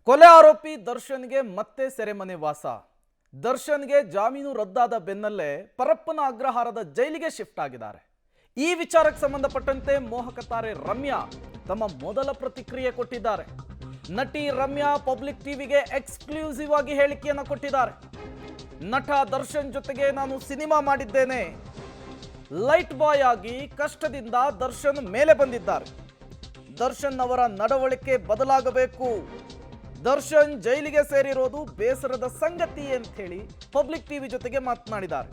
ಕೊಲೆ ಆರೋಪಿ ದರ್ಶನ್ಗೆ ಮತ್ತೆ ಸೆರೆಮನೆ ವಾಸ. ದರ್ಶನ್ಗೆ ಜಾಮೀನು ರದ್ದಾದ ಬೆನ್ನಲ್ಲೇ ಪರಪ್ಪನ ಅಗ್ರಹಾರದ ಜೈಲಿಗೆ ಶಿಫ್ಟ್ ಆಗಿದ್ದಾರೆ. ಈ ವಿಚಾರಕ್ಕೆ ಸಂಬಂಧಪಟ್ಟಂತೆ ಮೋಹಕ ತಾರೆ ರಮ್ಯಾ ತಮ್ಮ ಮೊದಲ ಪ್ರತಿಕ್ರಿಯೆ ಕೊಟ್ಟಿದ್ದಾರೆ. ನಟಿ ರಮ್ಯಾ ಪಬ್ಲಿಕ್ ಟಿವಿಗೆ ಎಕ್ಸ್ಕ್ಲೂಸಿವ್ ಆಗಿ ಹೇಳಿಕೆಯನ್ನು ಕೊಟ್ಟಿದ್ದಾರೆ. ನಟ ದರ್ಶನ್ ಜೊತೆಗೆ ನಾನು ಸಿನಿಮಾ ಮಾಡಿದ್ದೇನೆ. ಲೈಟ್ ಬಾಯ್ ಆಗಿ ಕಷ್ಟದಿಂದ ದರ್ಶನ್ ಮೇಲೆ ಬಂದಿದ್ದಾರೆ. ದರ್ಶನ್ ಅವರ ನಡವಳಿಕೆ ಬದಲಾಗಬೇಕು. ದರ್ಶನ್ ಜೈಲಿಗೆ ಸೇರಿರೋದು ಬೇಸರದ ಸಂಗತಿ ಅಂತ ಹೇಳಿ ಪಬ್ಲಿಕ್ ಟಿವಿ ಜೊತೆಗೆ ಮಾತನಾಡಿದ್ದಾರೆ.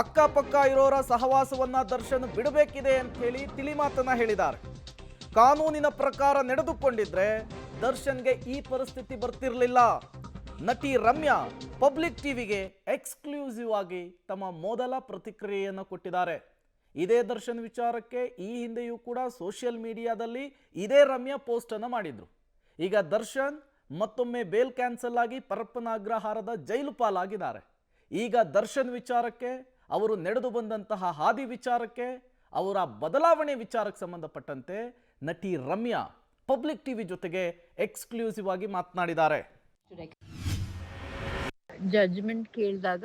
ಅಕ್ಕಪಕ್ಕ ಇರೋರ ಸಹವಾಸವನ್ನ ದರ್ಶನ್ ಬಿಡಬೇಕಿದೆ ಅಂತ ಹೇಳಿ ತಿಳಿ ಮಾತನ್ನ ಹೇಳಿದ್ದಾರೆ. ಕಾನೂನಿನ ಪ್ರಕಾರ ನಡೆದುಕೊಂಡಿದ್ರೆ ದರ್ಶನ್ಗೆ ಈ ಪರಿಸ್ಥಿತಿ ಬರ್ತಿರ್ಲಿಲ್ಲ. ನಟಿ ರಮ್ಯಾ ಪಬ್ಲಿಕ್ ಟಿವಿಗೆ ಎಕ್ಸ್ಕ್ಲೂಸಿವ್ ಆಗಿ ತಮ್ಮ ಮೊದಲ ಪ್ರತಿಕ್ರಿಯೆಯನ್ನು ಕೊಟ್ಟಿದ್ದಾರೆ. ಇದೇ ದರ್ಶನ್ ವಿಚಾರಕ್ಕೆ ಈ ಹಿಂದೆಯೂ ಕೂಡ ಸೋಷಿಯಲ್ ಮೀಡಿಯಾದಲ್ಲಿ ಇದೇ ರಮ್ಯಾ ಪೋಸ್ಟ್ ಅನ್ನು ಮಾಡಿದ್ರು. ಈಗ ದರ್ಶನ್ ಮತ್ತೊಮ್ಮೆ ಬೇಲ್ ಕ್ಯಾನ್ಸಲ್ ಆಗಿ ಪರಪ್ಪನ ಅಗ್ರಹಾರದ ಜೈಲು ಪಾಲಾಗಿದ್ದಾರೆ. ಈಗ ದರ್ಶನ್ ವಿಚಾರಕ್ಕೆ, ಅವರು ನಡೆದು ಬಂದಂತಹ ಹಾದಿ ವಿಚಾರಕ್ಕೆ, ಅವರ ಬದಲಾವಣೆ ವಿಚಾರಕ್ಕೆ ಸಂಬಂಧಪಟ್ಟಂತೆ ನಟಿ ರಮ್ಯಾ ಪಬ್ಲಿಕ್ ಟಿವಿ ಜೊತೆಗೆ ಎಕ್ಸ್ಕ್ಲೂಸಿವ್ ಆಗಿ ಮಾತನಾಡಿದ್ದಾರೆ. ಜಡ್ಜ್ಮೆಂಟ್ ಕೇಳಿದಾಗ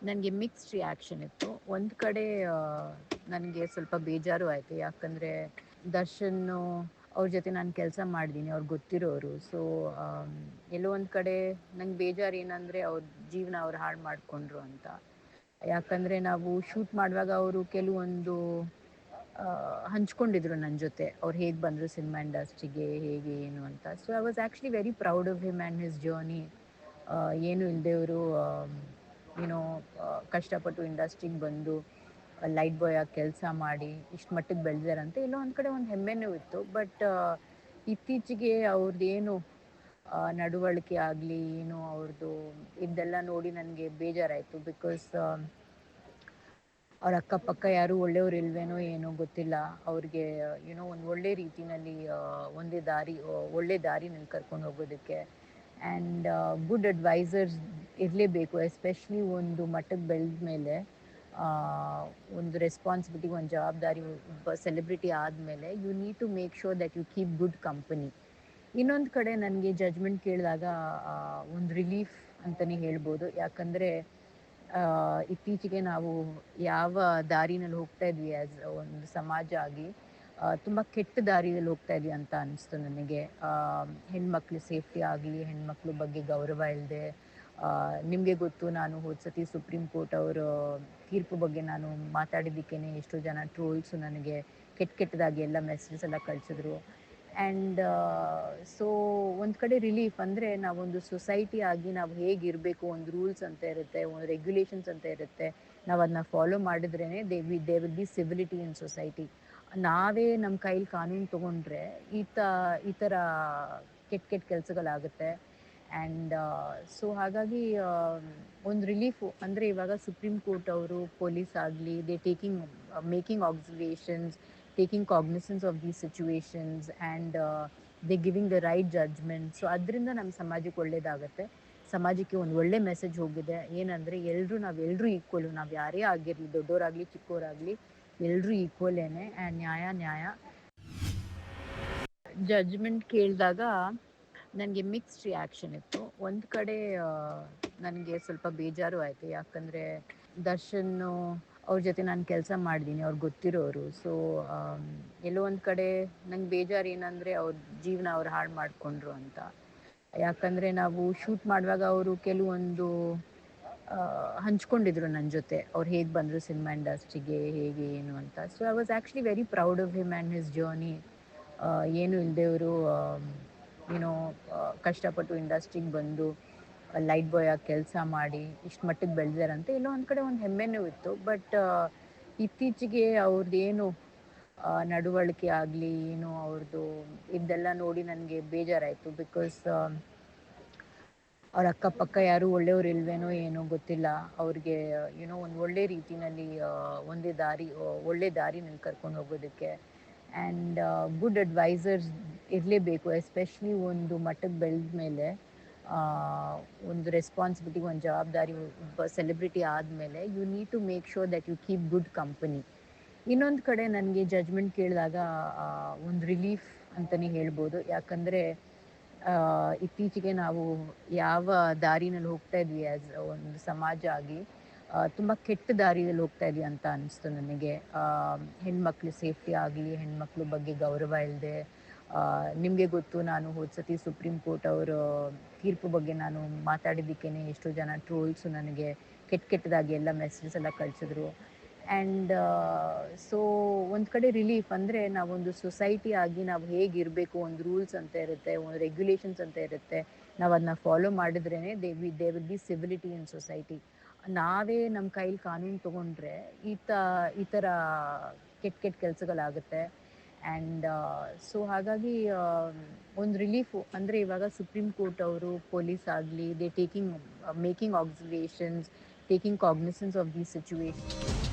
ನನಗೆ ಮಿಕ್ಸ್ಡ್ ರಿಯಾಕ್ಷನ್ ಇತ್ತು. ಒಂದು ಕಡೆ ನನಗೆ ಸ್ವಲ್ಪ ಬೇಜಾರು ಆಯಿತು, ಯಾಕಂದರೆ ದರ್ಶನ್ನು ಅವ್ರ ಜೊತೆ ನಾನು ಕೆಲಸ ಮಾಡಿದ್ದೀನಿ, ಅವ್ರಿಗೆ ಗೊತ್ತಿರೋರು. ಸೊ ಎಲ್ಲೋ ಒಂದು ಕಡೆ ನಂಗೆ ಬೇಜಾರು ಏನಂದರೆ ಅವ್ರ ಜೀವನ ಅವ್ರು ಹಾಳು ಮಾಡಿಕೊಂಡ್ರು ಅಂತ. ಯಾಕಂದರೆ ನಾವು ಶೂಟ್ ಮಾಡುವಾಗ ಅವರು ಕೆಲವೊಂದು ಹಂಚ್ಕೊಂಡಿದ್ರು ನನ್ನ ಜೊತೆ, ಅವ್ರು ಹೇಗೆ ಬಂದರು ಸಿನಿಮಾ ಇಂಡಸ್ಟ್ರಿಗೆ, ಹೇಗೆ ಏನು ಅಂತ. So I was actually very proud of him and his journey. ಏನು ಇಲ್ಲದೆವರು ಏನೋ ಕಷ್ಟಪಟ್ಟು ಇಂಡಸ್ಟ್ರಿಗೆ ಬಂದು ಲೈಟ್ ಬಾಯ್ ಆಗಿ ಕೆಲಸ ಮಾಡಿ ಇಷ್ಟು ಮಟ್ಟಿಗೆ ಬೆಳೆದಾರಂತೆ ಎಲ್ಲೋ ಒಂದು ಕಡೆ ಒಂದು ಹೆಮ್ಮೆನೂ ಇತ್ತು. ಬಟ್ ಇತ್ತೀಚೆಗೆ ಅವ್ರದ್ದೇನು ನಡವಳಿಕೆ ಆಗಲಿ ಏನು ಅವ್ರದ್ದು ಇದೆಲ್ಲ ನೋಡಿ ನನಗೆ ಬೇಜಾರಾಯಿತು. ಬಿಕಾಸ್ ಅವ್ರ ಅಕ್ಕಪಕ್ಕ ಯಾರು ಒಳ್ಳೆಯವ್ರು ಇಲ್ವೇನೋ ಏನೋ ಗೊತ್ತಿಲ್ಲ. ಅವ್ರಿಗೆ ಏನೋ ಒಂದು ಒಳ್ಳೆ ರೀತಿಯಲ್ಲಿ ಒಳ್ಳೆ ದಾರಿನಲ್ಲಿ ಕರ್ಕೊಂಡು ಹೋಗೋದಕ್ಕೆ ಆ್ಯಂಡ್ ಗುಡ್ ಅಡ್ವೈಸರ್ಸ್ ಇರಲೇಬೇಕು. ಎಸ್ಪೆಷಲಿ ಒಂದು ಮಟ್ಟಕ್ಕೆ ಬೆಳೆದ ಮೇಲೆ, ಒಂದು ರೆಸ್ಪಾನ್ಸಿಬಿಲಿಟಿ, ಒಂದು ಜವಾಬ್ದಾರಿ, ಒಬ್ಬ ಸೆಲೆಬ್ರಿಟಿ ಆದಮೇಲೆ you need to make sure that you keep good company. ಇನ್ನೊಂದು ಕಡೆ ನನಗೆ ಜಡ್ಜ್ಮೆಂಟ್ ಕೇಳಿದಾಗ ಒಂದು ರಿಲೀಫ್ ಅಂತಲೇ ಹೇಳ್ಬೋದು. ಯಾಕಂದರೆ ಇತ್ತೀಚೆಗೆ ನಾವು ಯಾವ ದಾರಿನಲ್ಲಿ ಹೋಗ್ತಾ ಇದ್ವಿ ಆ್ಯಸ್ ಒಂದು ಸಮಾಜ ಆಗಿ, ತುಂಬ ಕೆಟ್ಟ ದಾರಿಯಲ್ಲಿ ಹೋಗ್ತಾ ಇದ್ವಿ ಅಂತ ಅನಿಸ್ತು ನನಗೆ. ಹೆಣ್ಮಕ್ಳು ಸೇಫ್ಟಿ ಆಗಲಿ, ಹೆಣ್ಮಕ್ಳ ಬಗ್ಗೆ ಗೌರವ ಇಲ್ಲದೆ, ನಿಮಗೆ ಗೊತ್ತು, ನಾನು ಹೋದ ಸತಿ ಸುಪ್ರೀಂ ಕೋರ್ಟ್ ಅವರ ತೀರ್ಪು ಬಗ್ಗೆ ನಾನು ಮಾತಾಡಿದ್ದಕ್ಕೇ ಎಷ್ಟೋ ಜನ ಟ್ರೋಲ್ಸು ನನಗೆ ಕೆಟ್ಟದಾಗಿ ಎಲ್ಲ ಮೆಸೇಜಸ್ ಎಲ್ಲ ಕಳಿಸಿದ್ರು. ಆ್ಯಂಡ್ ಸೊ ಒಂದು ಕಡೆ ರಿಲೀಫ್ ಅಂದರೆ ನಾವೊಂದು ಸೊಸೈಟಿ ಆಗಿ ನಾವು ಹೇಗಿರಬೇಕು, ಒಂದು ರೂಲ್ಸ್ ಅಂತ ಇರುತ್ತೆ, ಒಂದು ರೆಗ್ಯುಲೇಷನ್ಸ್ ಅಂತ ಇರುತ್ತೆ. ನಾವು ಅದನ್ನ ಫಾಲೋ ಮಾಡಿದ್ರೇ they will be civility in society. ನಾವೇ ನಮ್ಮ ಕೈಲಿ ಕಾನೂನು ತೊಗೊಂಡ್ರೆ ಈ ಥರ ಕೆಟ್ಟ ಕೆಲಸಗಳಾಗುತ್ತೆ. ಆ್ಯಂಡ್ ಸೊ ಹಾಗಾಗಿ ಒಂದು ರಿಲೀಫು ಅಂದರೆ ಇವಾಗ ಸುಪ್ರೀಂ ಕೋರ್ಟ್ ಅವರು ಪೊಲೀಸ್ ಆಗಲಿ, they making observations, taking cognisance of these situations and they giving the right judgement. So ಅದರಿಂದ ನಮ್ಮ ಸಮಾಜಕ್ಕೆ ಒಳ್ಳೆಯದಾಗುತ್ತೆ. ಸಮಾಜಕ್ಕೆ ಒಂದು ಒಳ್ಳೆ ಮೆಸೇಜ್ ಹೋಗಿದೆ. ಏನಂದರೆ ನಾವೆಲ್ಲರೂ ಈಕ್ವಲು, ನಾವು ಯಾರೇ ಆಗಿರಲಿ, ದೊಡ್ಡವರಾಗಲಿ ಚಿಕ್ಕವರಾಗಲಿ, ಎಲ್ಲರೂ ಈಕ್ವಲೇನೆ. ಆ್ಯಂಡ್ ನ್ಯಾಯ. ಜಡ್ಜ್ಮೆಂಟ್ ಕೇಳಿದಾಗ ನನಗೆ ಮಿಕ್ಸ್ಡ್ ರಿಯಾಕ್ಷನ್ ಇತ್ತು. ಒಂದು ಕಡೆ ನನಗೆ ಸ್ವಲ್ಪ ಬೇಜಾರು ಆಯಿತು, ಯಾಕಂದರೆ ದರ್ಶನ್ನು ಅವ್ರ ಜೊತೆ ನಾನು ಕೆಲಸ ಮಾಡಿದ್ದೀನಿ, ಅವ್ರಿಗೆ ಗೊತ್ತಿರೋರು. ಸೊ ಎಲ್ಲೋ ಒಂದು ಕಡೆ ನಂಗೆ ಬೇಜಾರು ಏನಂದರೆ ಅವ್ರ ಜೀವನ ಅವ್ರು ಹಾಳು ಮಾಡಿಕೊಂಡ್ರು ಅಂತ. ಯಾಕಂದರೆ ನಾವು ಶೂಟ್ ಮಾಡುವಾಗ ಅವರು ಕೆಲವೊಂದು ಹಂಚ್ಕೊಂಡಿದ್ರು ನನ್ನ ಜೊತೆ, ಅವ್ರು ಹೇಗೆ ಬಂದರು ಸಿನಿಮಾ ಇಂಡಸ್ಟ್ರಿಗೆ, ಹೇಗೆ ಏನು ಅಂತ. So I was actually very proud of him and his journey. ಏನು ಇಲ್ಲದೆವರು ಏನೋ ಕಷ್ಟಪಟ್ಟು ಇಂಡಸ್ಟ್ರಿಗೆ ಬಂದು ಲೈಟ್ ಬಾಯ್ ಆಗಿ ಕೆಲಸ ಮಾಡಿ ಇಷ್ಟು ಮಟ್ಟಿಗೆ ಬೆಳೆದಾರಂತೆ ಎಲ್ಲೋ ಒಂದು ಕಡೆ ಒಂದು ಹೆಮ್ಮೆನೂ ಇತ್ತು. ಬಟ್ ಇತ್ತೀಚೆಗೆ ಅವ್ರದ್ದೇನು ನಡವಳಿಕೆ ಆಗಲಿ ಏನು ಅವ್ರದ್ದು ಇದೆಲ್ಲ ನೋಡಿ ನನಗೆ ಬೇಜಾರಾಯಿತು. ಬಿಕಾಸ್ ಅವ್ರ ಅಕ್ಕಪಕ್ಕ ಯಾರು ಒಳ್ಳೆಯವ್ರು ಇಲ್ವೇನೋ ಏನೋ ಗೊತ್ತಿಲ್ಲ. ಅವ್ರಿಗೆ ಏನೋ ಒಂದು ಒಳ್ಳೆ ರೀತಿಯಲ್ಲಿ ಒಳ್ಳೆ ದಾರಿನಲ್ಲಿ ಕರ್ಕೊಂಡು ಹೋಗೋದಕ್ಕೆ ಆ್ಯಂಡ್ ಗುಡ್ ಅಡ್ವೈಸರ್ಸ್ ಇರಲೇಬೇಕು. ಎಸ್ಪೆಷಲಿ ಒಂದು ಮಟ್ಟಕ್ಕೆ ಬೆಳೆದ ಮೇಲೆ, ಒಂದು ರೆಸ್ಪಾನ್ಸಿಬಿಲಿಟಿ, ಒಂದು ಜವಾಬ್ದಾರಿ, ಒಬ್ಬ ಸೆಲೆಬ್ರಿಟಿ ಆದಮೇಲೆ you need to make sure that you keep good company. ಇನ್ನೊಂದು ಕಡೆ ನನಗೆ ಜಡ್ಜ್ಮೆಂಟ್ ಕೇಳಿದಾಗ ಒಂದು ರಿಲೀಫ್ ಅಂತಲೇ ಹೇಳ್ಬೋದು. ಯಾಕಂದರೆ ಇತ್ತೀಚೆಗೆ ನಾವು ಯಾವ ದಾರಿನಲ್ಲಿ ಹೋಗ್ತಾ ಇದ್ವಿ ಆಸ್ ಒಂದು ಸಮಾಜ ಆಗಿ ತುಂಬ ಕೆಟ್ಟ ದಾರಿಯಲ್ಲಿ ಹೋಗ್ತಾ ಇದ್ವಿ ಅಂತ ಅನಿಸ್ತು ನನಗೆ. ಹೆಣ್ಮಕ್ಳು ಸೇಫ್ಟಿ ಆಗಲಿ, ಹೆಣ್ಮಕ್ಳು ಬಗ್ಗೆ ಗೌರವ ಇಲ್ಲದೆ, ನಿಮಗೆ ಗೊತ್ತು, ನಾನು ಹೋದ ಸತಿ ಸುಪ್ರೀಂ ಕೋರ್ಟ್ ಅವರ ತೀರ್ಪು ಬಗ್ಗೆ ನಾನು ಮಾತಾಡಿದ್ದಕ್ಕೇ ಎಷ್ಟೋ ಜನ ಟ್ರೋಲ್ಸು ನನಗೆ ಕೆಟ್ಟದಾಗಿ ಎಲ್ಲ ಮೆಸೇಜಸ್ ಎಲ್ಲ ಕಳಿಸಿದ್ರು. ಆ್ಯಂಡ್ ಸೊ ಒಂದು ಕಡೆ ರಿಲೀಫ್ ಅಂದರೆ, ನಾವೊಂದು ಸೊಸೈಟಿ ಆಗಿ ನಾವು ಹೇಗಿರಬೇಕು, ಒಂದು ರೂಲ್ಸ್ ಅಂತ ಇರುತ್ತೆ, ಒಂದು ರೆಗ್ಯುಲೇಷನ್ಸ್ ಅಂತ ಇರುತ್ತೆ, ನಾವು ಅದನ್ನ ಫಾಲೋ ಮಾಡಿದ್ರೇ they will be civility in society. ನಾವೇ ನಮ್ಮ ಕೈಲಿ ಕಾನೂನು ತೊಗೊಂಡ್ರೆ ಈ ಥರ ಕೆಟ್ಟ ಕೆಲಸಗಳಾಗುತ್ತೆ. ಆ್ಯಂಡ್ ಸೊ ಹಾಗಾಗಿ ಒಂದು ರಿಲೀಫು ಅಂದರೆ, ಇವಾಗ ಸುಪ್ರೀಂ ಕೋರ್ಟ್ ಅವರು, ಪೊಲೀಸ್ ಆಗಲಿ, making observations, taking cognisance of these situation.